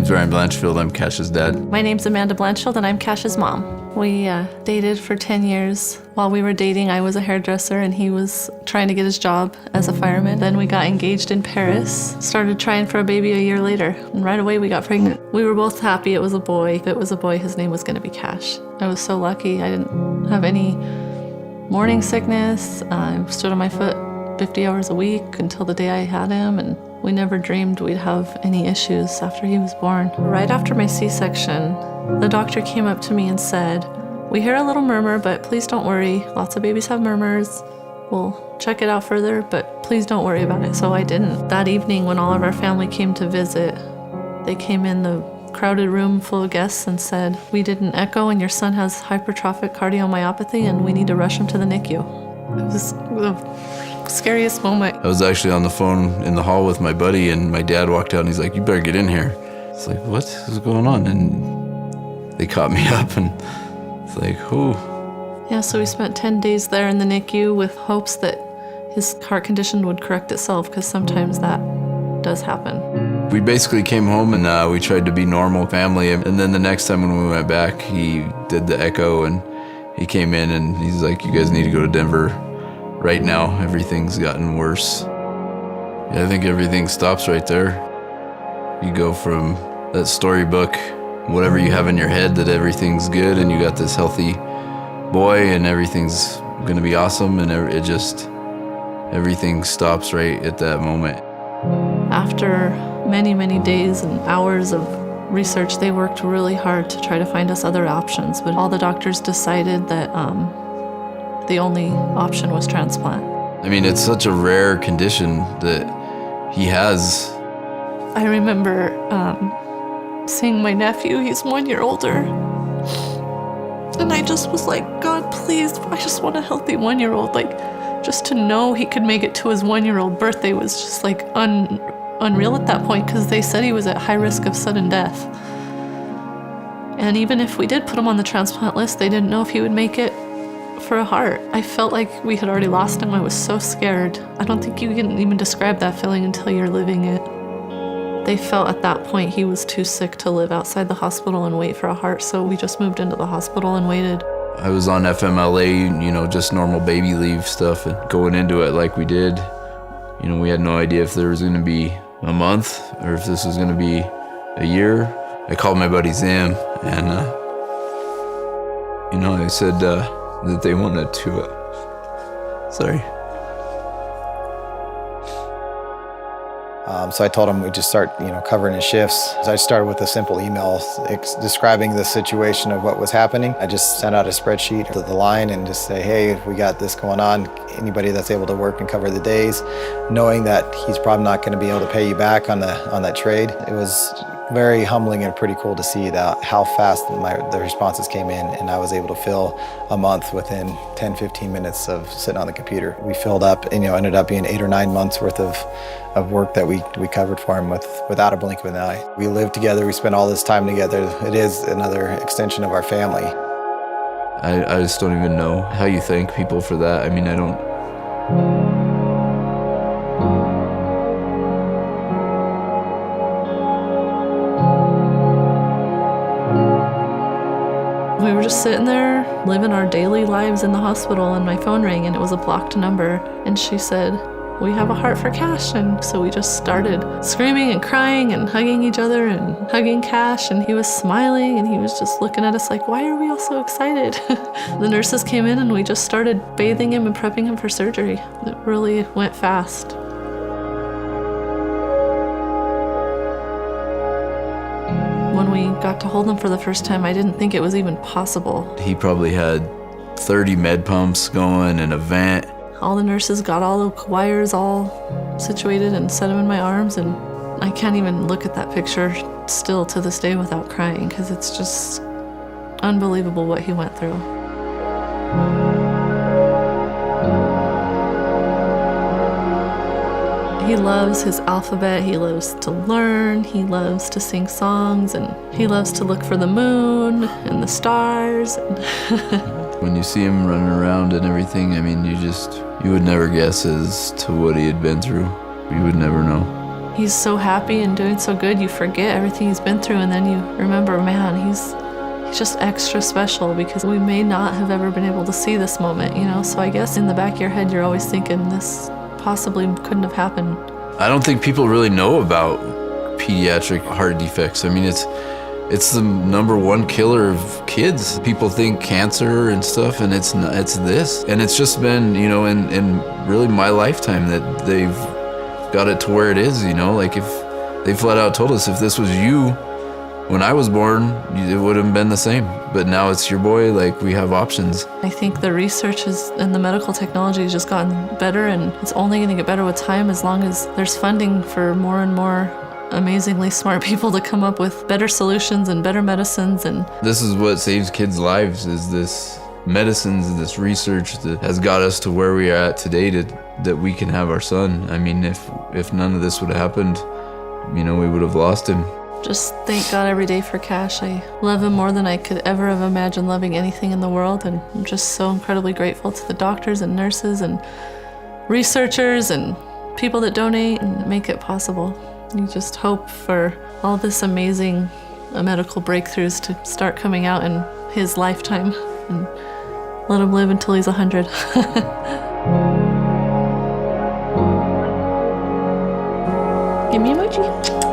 name's Ryan Blanchfield. I'm Cash's dad. My name's Amanda Blanchfield, and I'm Cash's mom. We dated for 10 years. While we were dating, I was a hairdresser, and he was trying to get his job as a fireman. Then we got engaged in Paris, started trying for a baby a year later, and right away we got pregnant. We were both happy it was a boy. If it was a boy, his name was going to be Cash. I was so lucky. I didn't have any morning sickness. I stood on my foot 50 hours a week until the day I had him, and we never dreamed we'd have any issues after he was born. Right after my C-section, the doctor came up to me and said, "We hear a little murmur, but please don't worry. Lots of babies have murmurs. We'll check it out further, but please don't worry about it." So I didn't. That evening when all of our family came to visit, they came in the crowded room full of guests and said, "We did an echo and your son has hypertrophic cardiomyopathy and we need to rush him to the NICU." It was the scariest moment. I was actually on the phone in the hall with my buddy, and my dad walked out and he's like, "You better get in here." It's like, what is going on? And they caught me up, and it's like, whew. Yeah, so we spent 10 days there in the NICU with hopes that his heart condition would correct itself, because sometimes that does happen. We basically came home and we tried to be normal family. And then the next time when we went back, he did the echo and he came in and he's like, "You guys need to go to Denver right now. Everything's gotten worse." Yeah, I think everything stops right there. You go from that storybook, whatever you have in your head, that everything's good and you got this healthy boy and everything's gonna be awesome, and everything stops right at that moment. After many, many days and hours of research, they worked really hard to try to find us other options, but all the doctors decided that the only option was transplant. I mean, it's such a rare condition that he has. I remember seeing my nephew. He's 1 year older. And I just was like, "God, please, I just want a healthy 1-year-old. Like, just to know he could make it to his 1-year-old birthday was just like unreal at that point, because they said he was at high risk of sudden death. And even if we did put him on the transplant list, they didn't know if he would make it for a heart. I felt like we had already lost him. I was so scared. I don't think you can even describe that feeling until you're living it. They felt at that point he was too sick to live outside the hospital and wait for a heart, so we just moved into the hospital and waited. I was on FMLA, just normal baby leave stuff, and going into it like we did, we had no idea if there was gonna be a month or if this was gonna be a year. I called my buddy Zim, and I said that they wanted to, So I told him we'd just start, covering his shifts. So I started with a simple email describing the situation of what was happening. I just sent out a spreadsheet to the line and just say, "Hey, we got this going on. Anybody that's able to work and cover the days," knowing that he's probably not going to be able to pay you back on that trade. It was very humbling and pretty cool to see how fast the responses came in, and I was able to fill a month within 10-15 minutes of sitting on the computer. We filled up and ended up being 8 or 9 months worth of work that we covered for him without a blink of an eye. We lived together, we spent all this time together. It is another extension of our family. I just don't even know how you thank people for that. I mean, I don't. We were just sitting there, living our daily lives in the hospital, and my phone rang, and it was a blocked number. And she said, "We have a heart for Cash." And so we just started screaming and crying and hugging each other and hugging Cash. And he was smiling, and he was just looking at us like, "Why are we all so excited?" The nurses came in, and we just started bathing him and prepping him for surgery. It really went fast. When we got to hold him for the first time, I didn't think it was even possible. He probably had 30 med pumps going and a vent. All the nurses got all the wires all situated and set him in my arms, and I can't even look at that picture still to this day without crying, because it's just unbelievable what he went through. He loves his alphabet, he loves to learn, he loves to sing songs, and he loves to look for the moon and the stars. When you see him running around and everything, I mean, you would never guess as to what he had been through. You would never know. he's so happy and doing so good, you forget everything he's been through, and then you remember, man, he's just extra special because we may not have ever been able to see this moment, you know? So I guess in the back of your head, you're always thinking this possibly couldn't have happened. I don't think people really know about pediatric heart defects. I mean, it's the #1 killer of kids. People think cancer and stuff, and it's not, it's this. And it's just been, you know, in really my lifetime that they've got it to where it is, you know? Like if they flat out told us if this was you when I was born, it would have been the same. But now it's your boy, like we have options. I think the research and the medical technology has just gotten better, and it's only going to get better with time as long as there's funding for more and more amazingly smart people to come up with better solutions and better medicines. And this is what saves kids' lives, is this medicines and this research that has got us to where we are at today that we can have our son. I mean, if none of this would have happened, you know, we would have lost him. Just thank God every day for Cash. I love him more than I could ever have imagined loving anything in the world, and I'm just so incredibly grateful to the doctors and nurses and researchers and people that donate and make it possible. You just hope for all this amazing medical breakthroughs to start coming out in his lifetime, and let him live until he's 100. Give me emoji.